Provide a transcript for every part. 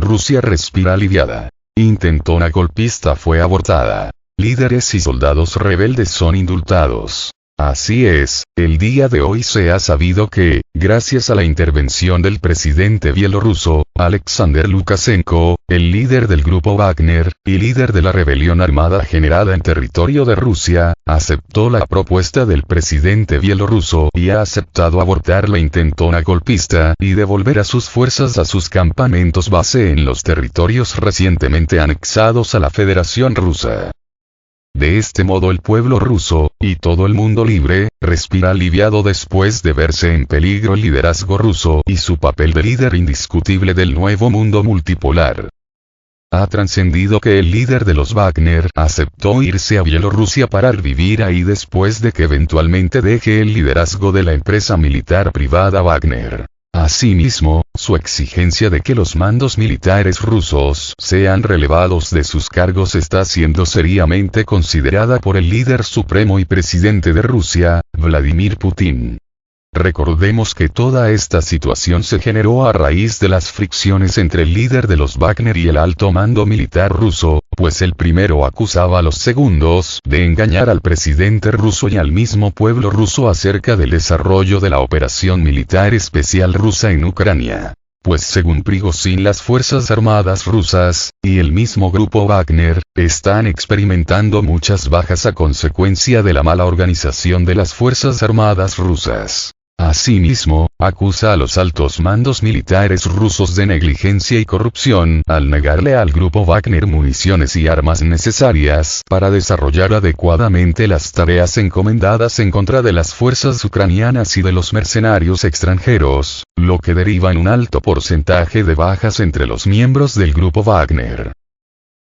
Rusia respira aliviada. Intentona golpista fue abortada. Líderes y soldados rebeldes son indultados. Así es, el día de hoy se ha sabido que, gracias a la intervención del presidente bielorruso, Alexander Lukashenko, el líder del grupo Wagner, y líder de la rebelión armada generada en territorio de Rusia, aceptó la propuesta del presidente bielorruso y ha aceptado abortar la intentona golpista y devolver a sus fuerzas a sus campamentos base en los territorios recientemente anexados a la Federación Rusa. De este modo el pueblo ruso, y todo el mundo libre, respira aliviado después de verse en peligro el liderazgo ruso y su papel de líder indiscutible del nuevo mundo multipolar. Ha trascendido que el líder de los Wagner aceptó irse a Bielorrusia para vivir ahí después de que eventualmente deje el liderazgo de la empresa militar privada Wagner. Asimismo, su exigencia de que los mandos militares rusos sean relevados de sus cargos está siendo seriamente considerada por el líder supremo y presidente de Rusia, Vladimir Putin. Recordemos que toda esta situación se generó a raíz de las fricciones entre el líder de los Wagner y el alto mando militar ruso, pues el primero acusaba a los segundos de engañar al presidente ruso y al mismo pueblo ruso acerca del desarrollo de la operación militar especial rusa en Ucrania. Pues según Prigozhin las fuerzas armadas rusas, y el mismo grupo Wagner, están experimentando muchas bajas a consecuencia de la mala organización de las fuerzas armadas rusas. Asimismo, acusa a los altos mandos militares rusos de negligencia y corrupción al negarle al grupo Wagner municiones y armas necesarias para desarrollar adecuadamente las tareas encomendadas en contra de las fuerzas ucranianas y de los mercenarios extranjeros, lo que deriva en un alto porcentaje de bajas entre los miembros del grupo Wagner.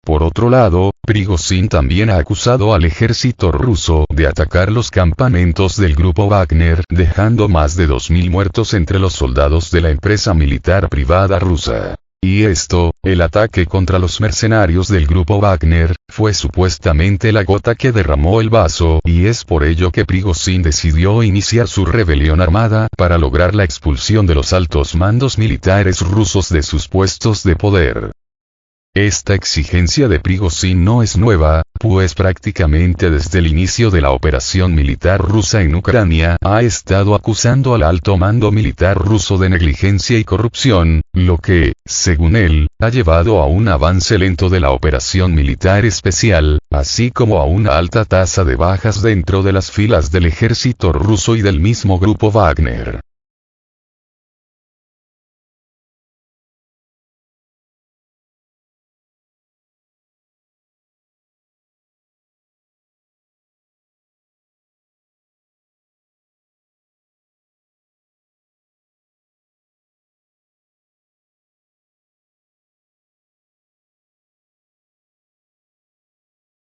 Por otro lado, Prigozhin también ha acusado al ejército ruso de atacar los campamentos del grupo Wagner, dejando más de 2.000 muertos entre los soldados de la empresa militar privada rusa. Y esto, el ataque contra los mercenarios del grupo Wagner, fue supuestamente la gota que derramó el vaso, y es por ello que Prigozhin decidió iniciar su rebelión armada para lograr la expulsión de los altos mandos militares rusos de sus puestos de poder. Esta exigencia de Prigozhin no es nueva, pues prácticamente desde el inicio de la operación militar rusa en Ucrania ha estado acusando al alto mando militar ruso de negligencia y corrupción, lo que, según él, ha llevado a un avance lento de la operación militar especial, así como a una alta tasa de bajas dentro de las filas del ejército ruso y del mismo grupo Wagner.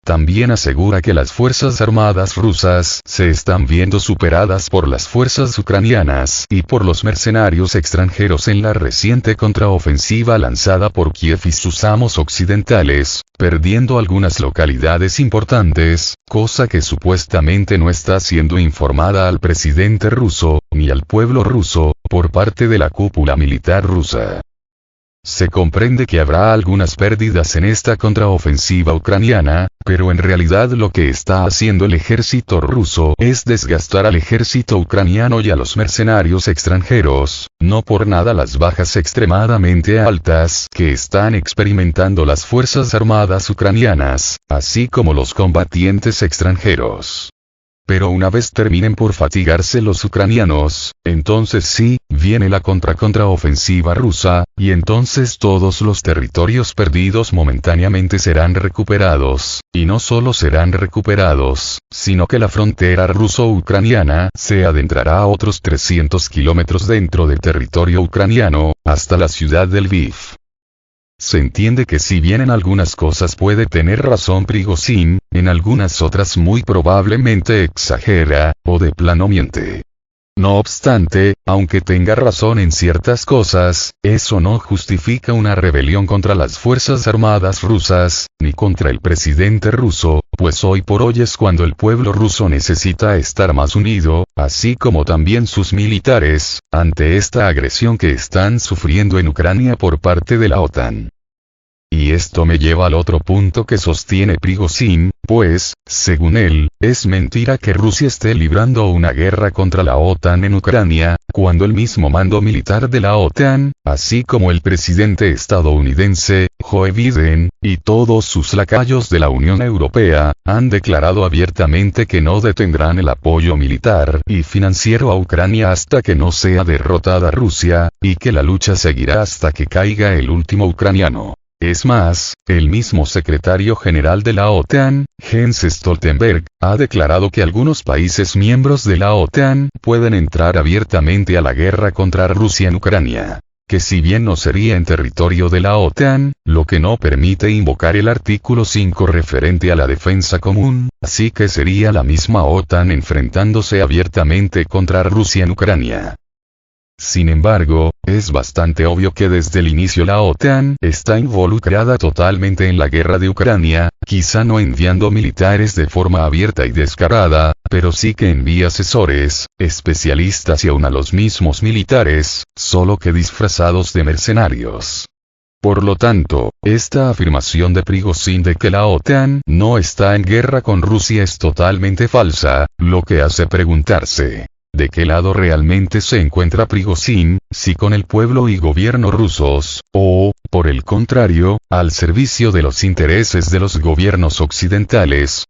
También asegura que las fuerzas armadas rusas se están viendo superadas por las fuerzas ucranianas y por los mercenarios extranjeros en la reciente contraofensiva lanzada por Kiev y sus amos occidentales, perdiendo algunas localidades importantes, cosa que supuestamente no está siendo informada al presidente ruso, ni al pueblo ruso, por parte de la cúpula militar rusa. Se comprende que habrá algunas pérdidas en esta contraofensiva ucraniana, pero en realidad lo que está haciendo el ejército ruso es desgastar al ejército ucraniano y a los mercenarios extranjeros, no por nada las bajas extremadamente altas que están experimentando las fuerzas armadas ucranianas, así como los combatientes extranjeros. Pero una vez terminen por fatigarse los ucranianos, entonces sí, viene la contraofensiva rusa, y entonces todos los territorios perdidos momentáneamente serán recuperados, y no solo serán recuperados, sino que la frontera ruso-ucraniana se adentrará a otros 300 kilómetros dentro del territorio ucraniano, hasta la ciudad de Lviv. Se entiende que si bien en algunas cosas puede tener razón Prigozhin, en algunas otras muy probablemente exagera, o de plano miente. No obstante, aunque tenga razón en ciertas cosas, eso no justifica una rebelión contra las fuerzas armadas rusas, ni contra el presidente ruso, pues hoy por hoy es cuando el pueblo ruso necesita estar más unido, así como también sus militares, ante esta agresión que están sufriendo en Ucrania por parte de la OTAN. Y esto me lleva al otro punto que sostiene Prigozhin, pues, según él, es mentira que Rusia esté librando una guerra contra la OTAN en Ucrania, cuando el mismo mando militar de la OTAN, así como el presidente estadounidense, Joe Biden, y todos sus lacayos de la Unión Europea, han declarado abiertamente que no detendrán el apoyo militar y financiero a Ucrania hasta que no sea derrotada Rusia, y que la lucha seguirá hasta que caiga el último ucraniano. Es más, el mismo secretario general de la OTAN, Jens Stoltenberg, ha declarado que algunos países miembros de la OTAN pueden entrar abiertamente a la guerra contra Rusia en Ucrania. Que si bien no sería en territorio de la OTAN, lo que no permite invocar el artículo 5 referente a la defensa común, así que sería la misma OTAN enfrentándose abiertamente contra Rusia en Ucrania. Sin embargo, es bastante obvio que desde el inicio la OTAN está involucrada totalmente en la guerra de Ucrania, quizá no enviando militares de forma abierta y descarada, pero sí que envía asesores, especialistas y aún a los mismos militares, solo que disfrazados de mercenarios. Por lo tanto, esta afirmación de Prigozhin de que la OTAN no está en guerra con Rusia es totalmente falsa, lo que hace preguntarse: ¿de qué lado realmente se encuentra Prigozhin, si con el pueblo y gobierno rusos, o, por el contrario, al servicio de los intereses de los gobiernos occidentales?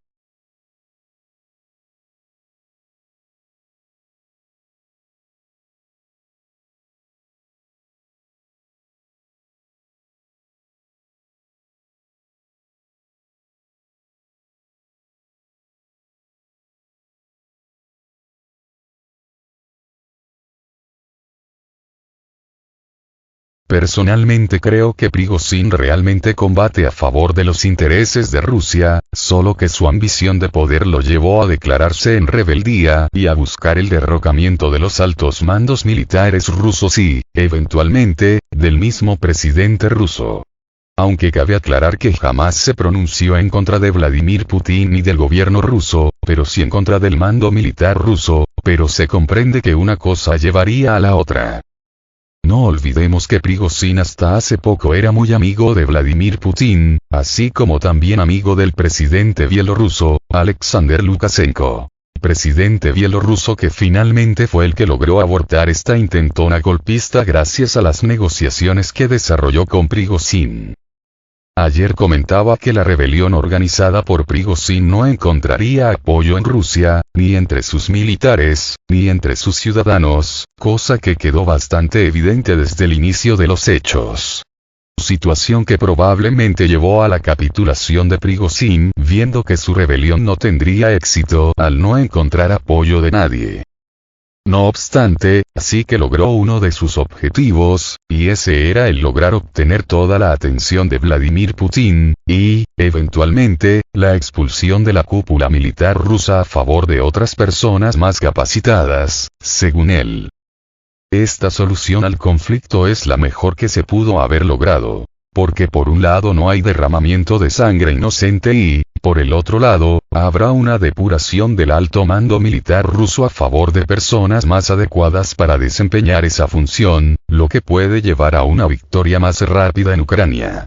Personalmente creo que Prigozhin realmente combate a favor de los intereses de Rusia, solo que su ambición de poder lo llevó a declararse en rebeldía y a buscar el derrocamiento de los altos mandos militares rusos y, eventualmente, del mismo presidente ruso. Aunque cabe aclarar que jamás se pronunció en contra de Vladimir Putin ni del gobierno ruso, pero sí en contra del mando militar ruso, pero se comprende que una cosa llevaría a la otra. No olvidemos que Prigozhin hasta hace poco era muy amigo de Vladimir Putin, así como también amigo del presidente bielorruso, Alexander Lukashenko. Presidente bielorruso que finalmente fue el que logró abortar esta intentona golpista gracias a las negociaciones que desarrolló con Prigozhin. Ayer comentaba que la rebelión organizada por Prigozhin no encontraría apoyo en Rusia, ni entre sus militares, ni entre sus ciudadanos, cosa que quedó bastante evidente desde el inicio de los hechos. Situación que probablemente llevó a la capitulación de Prigozhin, viendo que su rebelión no tendría éxito al no encontrar apoyo de nadie. No obstante, sí que logró uno de sus objetivos, y ese era el lograr obtener toda la atención de Vladimir Putin, y, eventualmente, la expulsión de la cúpula militar rusa a favor de otras personas más capacitadas, según él. Esta solución al conflicto es la mejor que se pudo haber logrado. Porque por un lado no hay derramamiento de sangre inocente y, por el otro lado, habrá una depuración del alto mando militar ruso a favor de personas más adecuadas para desempeñar esa función, lo que puede llevar a una victoria más rápida en Ucrania.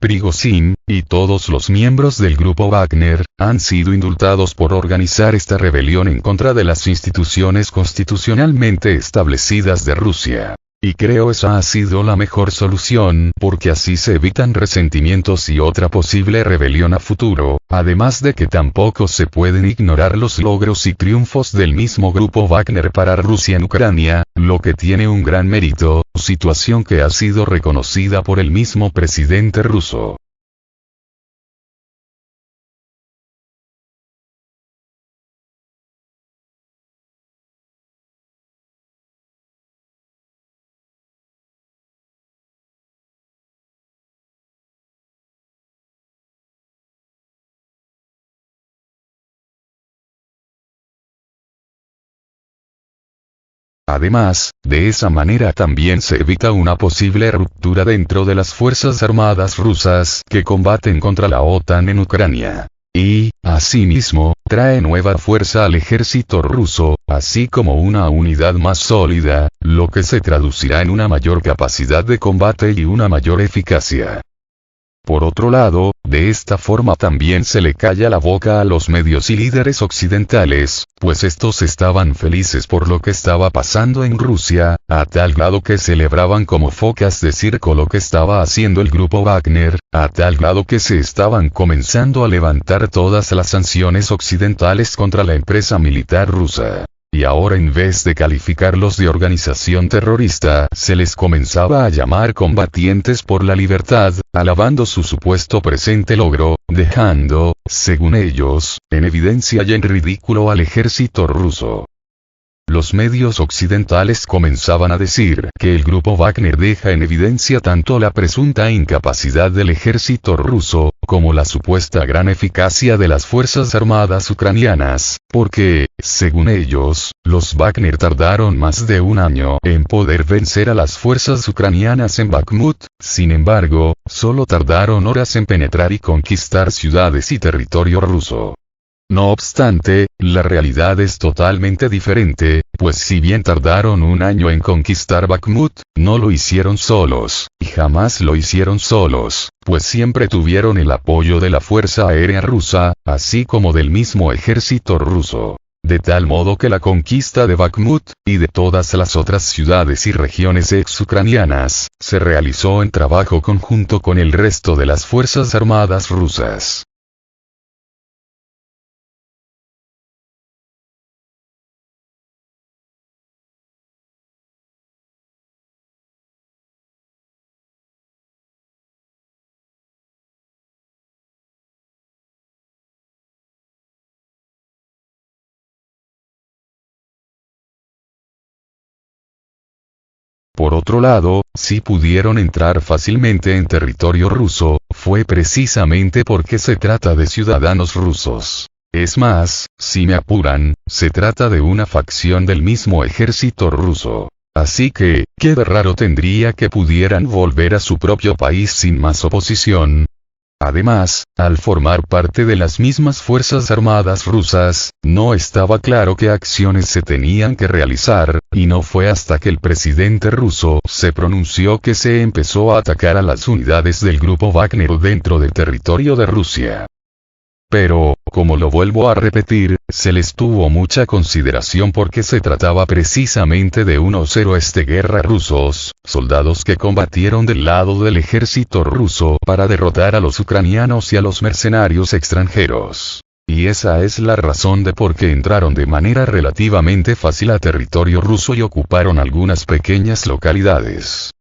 Prigozhin, y todos los miembros del grupo Wagner, han sido indultados por organizar esta rebelión en contra de las instituciones constitucionalmente establecidas de Rusia. Y creo esa ha sido la mejor solución porque así se evitan resentimientos y otra posible rebelión a futuro, además de que tampoco se pueden ignorar los logros y triunfos del mismo grupo Wagner para Rusia en Ucrania, lo que tiene un gran mérito, situación que ha sido reconocida por el mismo presidente ruso. Además, de esa manera también se evita una posible ruptura dentro de las Fuerzas Armadas rusas que combaten contra la OTAN en Ucrania. Y, asimismo, trae nueva fuerza al ejército ruso, así como una unidad más sólida, lo que se traducirá en una mayor capacidad de combate y una mayor eficacia. Por otro lado, de esta forma también se le calla la boca a los medios y líderes occidentales, pues estos estaban felices por lo que estaba pasando en Rusia, a tal grado que celebraban como focas de circo lo que estaba haciendo el grupo Wagner, a tal grado que se estaban comenzando a levantar todas las sanciones occidentales contra la empresa militar rusa. Y ahora en vez de calificarlos de organización terrorista, se les comenzaba a llamar combatientes por la libertad, alabando su supuesto presente logro, dejando, según ellos, en evidencia y en ridículo al ejército ruso. Los medios occidentales comenzaban a decir que el grupo Wagner deja en evidencia tanto la presunta incapacidad del ejército ruso, como la supuesta gran eficacia de las fuerzas armadas ucranianas, porque, según ellos, los Wagner tardaron más de un año en poder vencer a las fuerzas ucranianas en Bakhmut, sin embargo, solo tardaron horas en penetrar y conquistar ciudades y territorio ruso. No obstante, la realidad es totalmente diferente, pues si bien tardaron un año en conquistar Bakhmut, no lo hicieron solos, y jamás lo hicieron solos, pues siempre tuvieron el apoyo de la Fuerza Aérea Rusa, así como del mismo ejército ruso. De tal modo que la conquista de Bakhmut, y de todas las otras ciudades y regiones ex-ucranianas, se realizó en trabajo conjunto con el resto de las Fuerzas Armadas rusas. Por otro lado, si pudieron entrar fácilmente en territorio ruso, fue precisamente porque se trata de ciudadanos rusos. Es más, si me apuran, se trata de una facción del mismo ejército ruso. Así que, ¿qué de raro tendría que pudieran volver a su propio país sin más oposición? Además, al formar parte de las mismas Fuerzas Armadas rusas, no estaba claro qué acciones se tenían que realizar, y no fue hasta que el presidente ruso se pronunció que se empezó a atacar a las unidades del grupo Wagner dentro del territorio de Rusia. Pero, como lo vuelvo a repetir, se les tuvo mucha consideración porque se trataba precisamente de unos héroes de guerra rusos, soldados que combatieron del lado del ejército ruso para derrotar a los ucranianos y a los mercenarios extranjeros. Y esa es la razón de por qué entraron de manera relativamente fácil a territorio ruso y ocuparon algunas pequeñas localidades.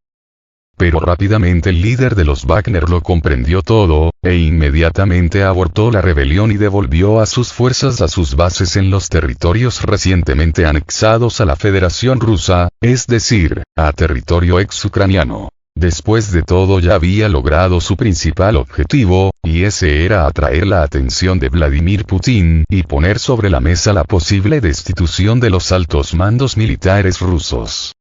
Pero rápidamente el líder de los Wagner lo comprendió todo, e inmediatamente abortó la rebelión y devolvió a sus fuerzas a sus bases en los territorios recientemente anexados a la Federación Rusa, es decir, a territorio ex-ucraniano. Después de todo ya había logrado su principal objetivo, y ese era atraer la atención de Vladimir Putin y poner sobre la mesa la posible destitución de los altos mandos militares rusos.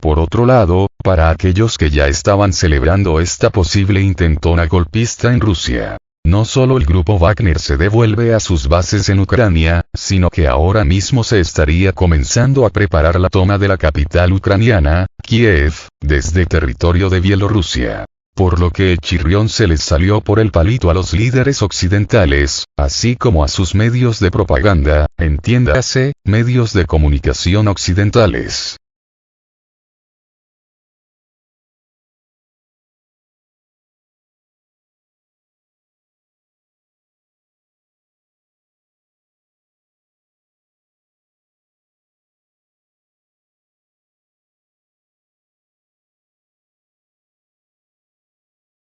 Por otro lado, para aquellos que ya estaban celebrando esta posible intentona golpista en Rusia, no solo el grupo Wagner se devuelve a sus bases en Ucrania, sino que ahora mismo se estaría comenzando a preparar la toma de la capital ucraniana, Kiev, desde territorio de Bielorrusia. Por lo que el chirrión se les salió por el palito a los líderes occidentales, así como a sus medios de propaganda, entiéndase, medios de comunicación occidentales.